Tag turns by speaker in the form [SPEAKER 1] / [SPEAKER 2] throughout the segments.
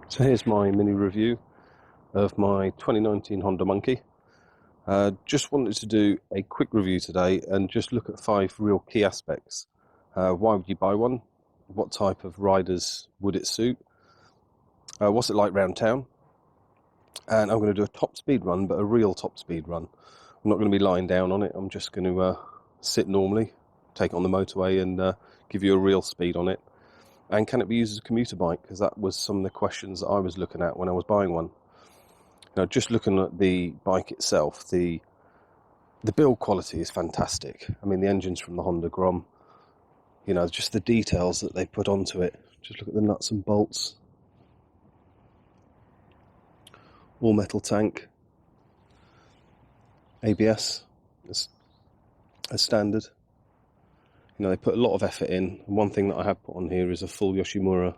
[SPEAKER 1] So here's my mini review of my 2019 Honda Monkey. Just wanted to do a quick review today and just look at 5 real key aspects. Why would you buy one? What type of riders would it suit? What's it like round town? And I'm going to do a top speed run, but a real top speed run. I'm not going to be lying down on it. I'm just going to sit normally, take it on the motorway and give you a real speed on it. And can it be used as a commuter bike? Because that was some of the questions that I was looking at when I was buying one. Now, just looking at the bike itself, the build quality is fantastic. I mean, the engine's from the Honda Grom. You know, just the details that they put onto it. Just look at the nuts and bolts. All metal tank. ABS as standard. You know, they put a lot of effort in. And one thing that I have put on here is a full Yoshimura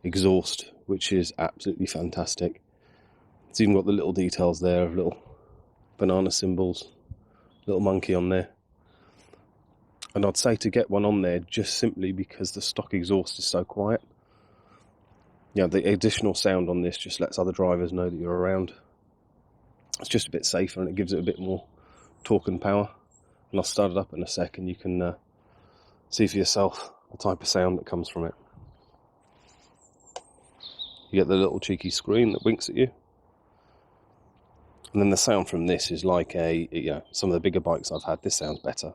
[SPEAKER 1] exhaust, which is absolutely fantastic. It's even got the little details there of little banana symbols, little monkey on there. And I'd say to get one on there just simply because the stock exhaust is so quiet. You know, the additional sound on this just lets other drivers know that you're around. It's just a bit safer and it gives it a bit more torque and power. And I'll start it up in a sec and you can see for yourself the type of sound that comes from it. You get the little cheeky screen that winks at you. And then the sound from this is like some of the bigger bikes I've had, this sounds better.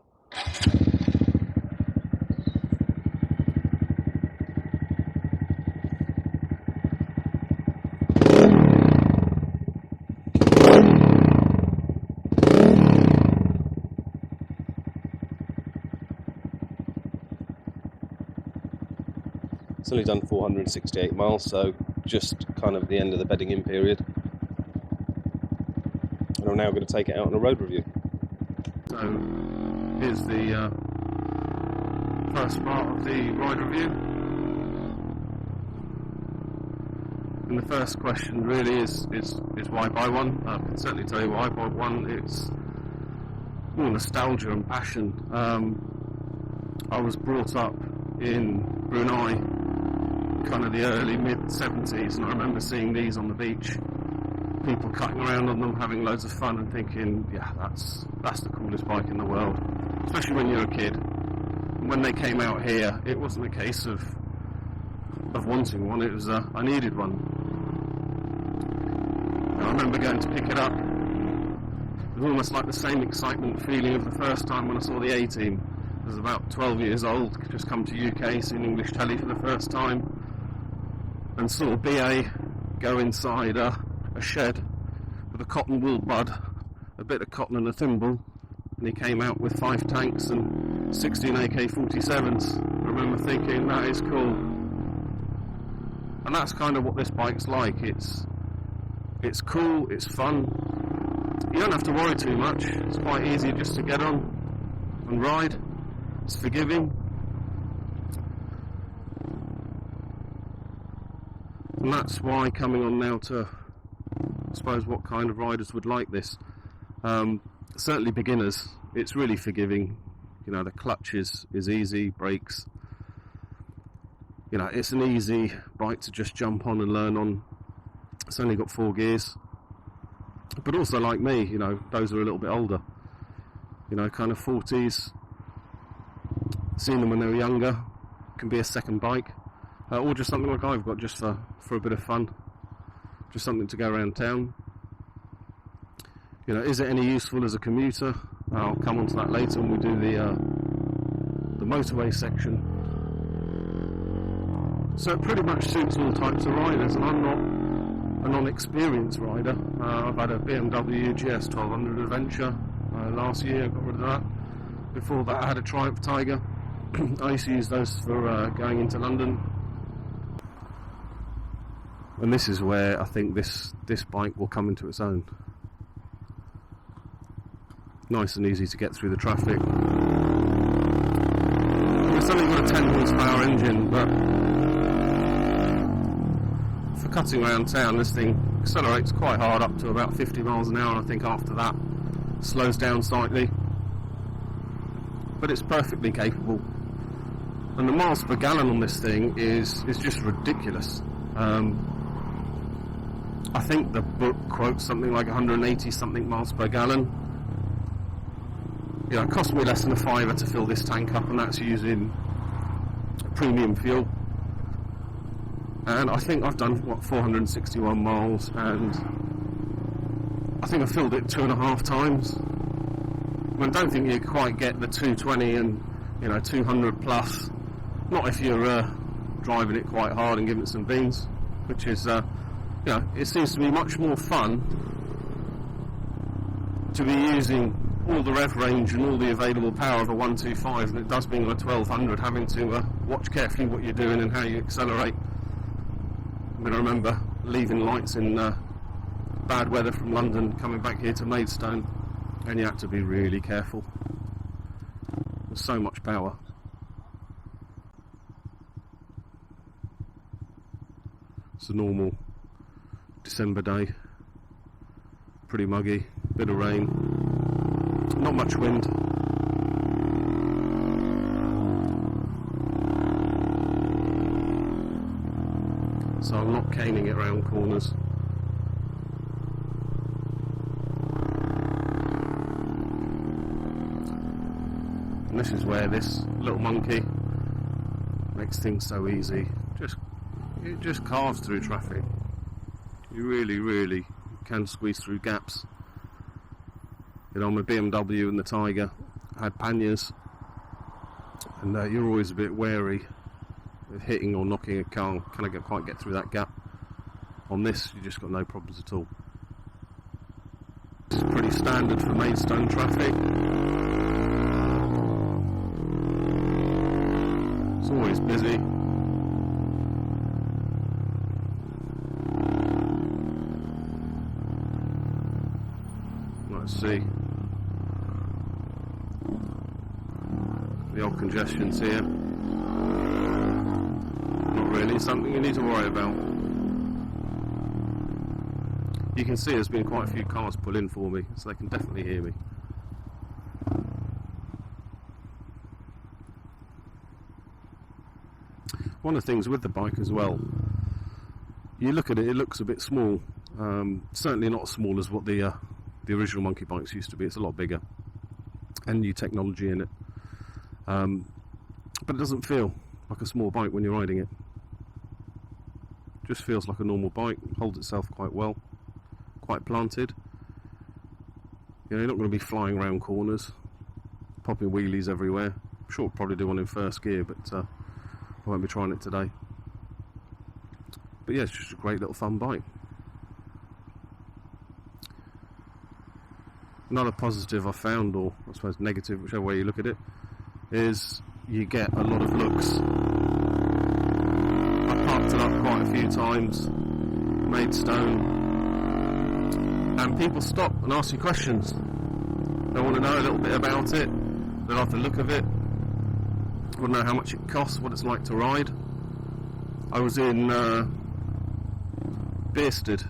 [SPEAKER 1] It's only done 468 miles, so just kind of the end of the bedding in period. And I'm now going to take it out on a road review. So here's the first part of the ride review. And the first question really is why buy one? I can certainly tell you why I bought one. It's more nostalgia and passion. I was brought up in Brunei, kind of the early mid-70s, and I remember seeing these on the beach, people cutting around on them, having loads of fun and thinking, yeah, that's the coolest bike in the world, especially when you're a kid. And when they came out here, it wasn't a case of wanting one, it was I needed one. And I remember going to pick it up. It was almost like the same excitement feeling of the first time when I saw the A-Team. I was about 12 years old, just come to UK, seen English telly for the first time, and saw BA go inside a shed with a cotton wool bud, a bit of cotton and a thimble, and he came out with 5 tanks and 16 AK-47s. I remember thinking, that is cool. And that's kind of what this bike's like. It's cool, it's fun. You don't have to worry too much. It's quite easy just to get on and ride. It's forgiving. And that's why coming on now to, I suppose, what kind of riders would like this. Certainly beginners, it's really forgiving. You know, the clutch is easy, brakes. You know, it's an easy bike to just jump on and learn on. It's only got 4 gears. But also like me, you know, those are a little bit older. You know, kind of 40s. Seen them when they were younger. Can be a second bike. Or just something like I've got just for a bit of fun. Just something to go around town. You know, is it any useful as a commuter? I'll come on to that later when we do the motorway section. So it pretty much suits all types of riders, and I'm not a non-experienced rider. I've had a BMW GS 1200 Adventure last year, got rid of that. Before that I had a Triumph Tiger. I used to use those for going into London. And this is where I think this bike will come into its own. Nice and easy to get through the traffic. It's only got a 10 horsepower engine, but for cutting around town, this thing accelerates quite hard up to about 50 miles an hour, and I think after that slows down slightly. But it's perfectly capable. And the miles per gallon on this thing is just ridiculous. I think the book quotes something like 180 something miles per gallon. It cost me less than a fiver to fill this tank up, and that's using premium fuel. And I think I've done 461 miles, and I think I filled it 2.5 times. I don't think you quite get the 220 and 200 plus. Not if you're driving it quite hard and giving it some beans, which is it seems to be much more fun to be using all the rev range and all the available power of a 125 than it does being on a 1200, having to watch carefully what you're doing and how you accelerate. I mean, I remember leaving lights in bad weather from London, coming back here to Maidstone, and you had to be really careful. There's so much power. It's a normal December day, pretty muggy, bit of rain, not much wind. So I'm not caning it around corners. And this is where this little monkey makes things so easy. It just carves through traffic. You really can squeeze through gaps. My BMW and the Tiger had panniers, and you're always a bit wary of hitting or knocking a car. Can I quite get through that gap? On this, you just got no problems at all. This is pretty standard for Maidstone traffic. It's always busy. Let's see. The old congestion's here. Not really something you need to worry about. You can see there's been quite a few cars pull in for me, so they can definitely hear me. One of the things with the bike as well, you look at it, it looks a bit small. Certainly not as small as what the original monkey bikes used to be. It's a lot bigger and new technology in it, but it doesn't feel like a small bike when you're riding it. Just feels like a normal bike, holds itself quite well, quite planted. You're not going to be flying around corners, popping wheelies everywhere. I'm sure I'll probably do one in first gear, but I won't be trying it today. But yeah, it's just a great little fun bike. Another positive I found, or I suppose negative, whichever way you look at it, is you get a lot of looks. I parked it up quite a few times, Maidstone, and people stop and ask you questions. They want to know a little bit about it, they like the look of it, they want to know how much it costs, what it's like to ride. I was in Bearsted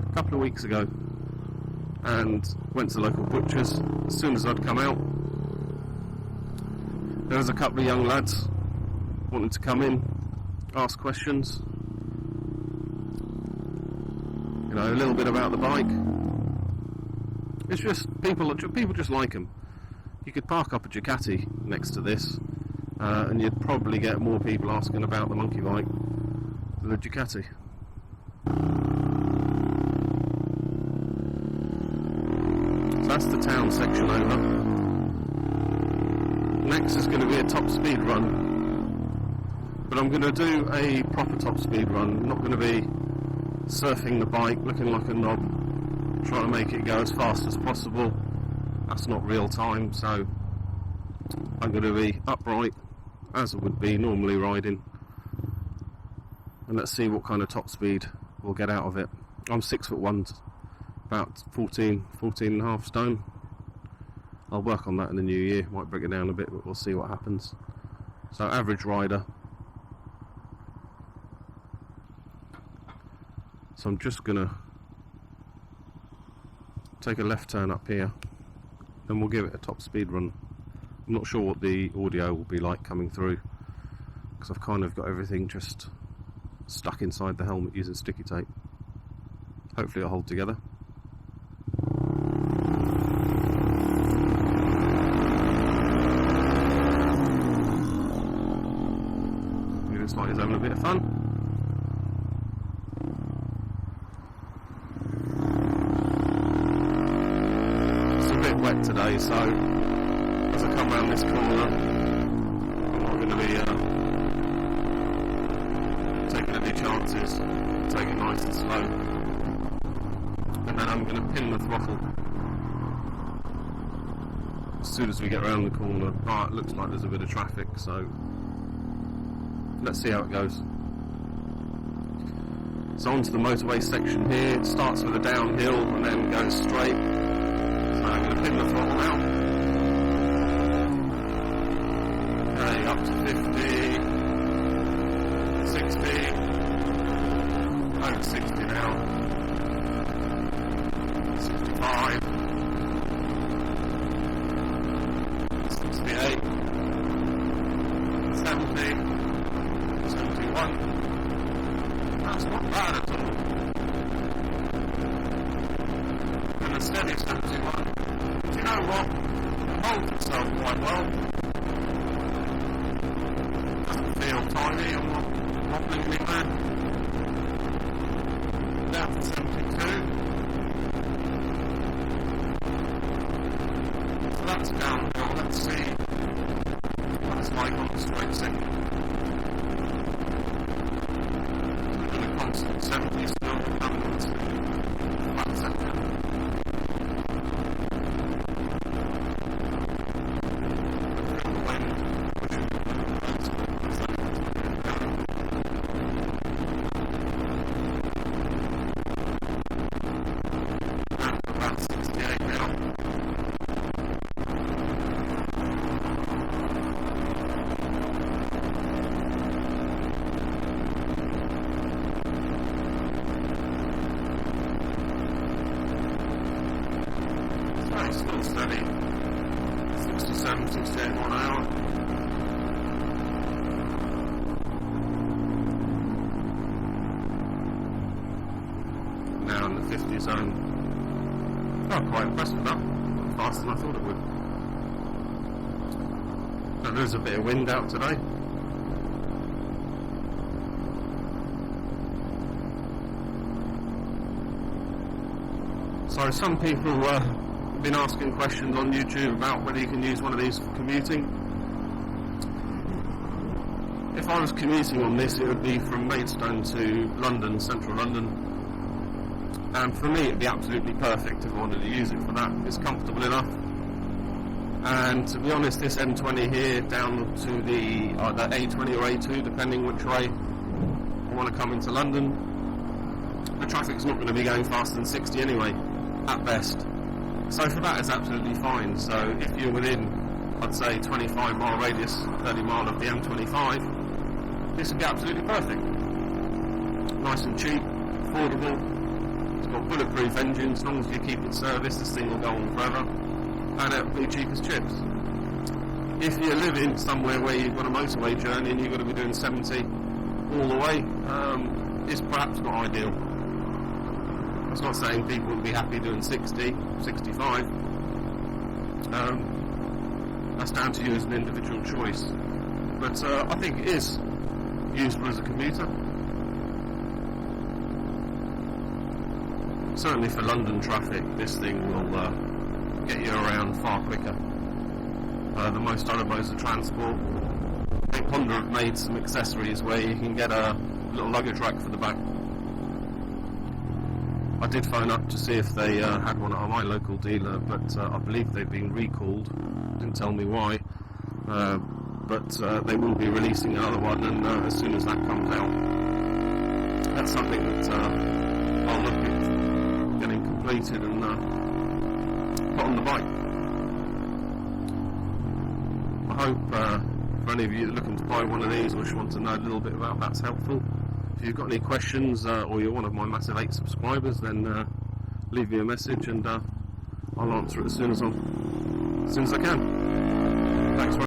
[SPEAKER 1] a couple of weeks ago, and went to the local butcher's. As soon as I'd come out, there was a couple of young lads wanting to come in, ask questions, a little bit about the bike. It's just people just like them. You could park up a Ducati next to this, and you'd probably get more people asking about the monkey bike than the Ducati. That's the town section over. Next is going to be a top speed run, but I'm going to do a proper top speed run. I'm not going to be surfing the bike, looking like a knob, trying to make it go as fast as possible. That's not real time, so I'm going to be upright as I would be normally riding, and let's see what kind of top speed we'll get out of it. I'm 6'1", about 14 and a half stone. I'll work on that in the new year, might break it down a bit, but we'll see what happens. So average rider. So I'm just gonna take a left turn up here, then we'll give it a top speed run. I'm not sure what the audio will be like coming through, because I've kind of got everything just stuck inside the helmet using sticky tape. Hopefully it'll hold together. He looks like he's having a bit of fun. It's a bit wet today, so as I come around this corner, I'm not going to be taking any chances. Take it nice and slow, and then I'm going to pin the throttle as soon as we get around the corner. It looks like there's a bit of traffic, so let's see how it goes. So onto the motorway section here. It starts with a downhill and then goes straight. So I'm going to pin the throttle now. Okay, up to 50, 60. Over 60 now, 65, 68, 70, 71. That's not bad at all. And a steady 71. Do you know what? It holds itself quite well. Doesn't feel tiny or wobbling anywhere. Down to 72. So that's downhill. Let's see what it's like on the straight section. We're doing a constant 70 still, downwards. Flat section. Feel the wind pushing the about 68 now. It's still steady. 67, 68 1 hour. Now in the 50 zone. I'm quite impressed with that. Faster than I thought it would. Now, there's a bit of wind out today. So some people have been asking questions on YouTube about whether you can use one of these for commuting. If I was commuting on this, it would be from Maidstone to London, central London. And for me, it'd be absolutely perfect if I wanted to use it for that. It's comfortable enough. And to be honest, this M20 here down to the either A20 or A2, depending which way I want to come into London, the traffic's not going to be going faster than 60 anyway, at best. So for that, it's absolutely fine. So if you're within, I'd say, 25 mile radius, 30 mile of the M25, this would be absolutely perfect. Nice and cheap, affordable. It's got bulletproof engine. As long as you keep it serviced, this thing will go on forever, and it'll be cheap as chips. If you're living somewhere where you've got a motorway journey and you've got to be doing 70 all the way, it's perhaps not ideal. That's not saying people would be happy doing 60, 65. That's down to you as an individual choice. But I think it is useful as a commuter. Certainly for London traffic, this thing will get you around far quicker than most other modes of transport. I think Honda have made some accessories where you can get a little luggage rack for the back. I did phone up to see if they had one at my local dealer, but I believe they've been recalled. Didn't tell me why, but they will be releasing another one, and as soon as that comes out, that's something that I'll look at getting completed and put on the bike. I hope for any of you looking to buy one of these or just want to know a little bit about that's helpful. If you've got any questions or you're one of my massive 8 subscribers, then leave me a message and I'll answer it as soon as I can. Thanks.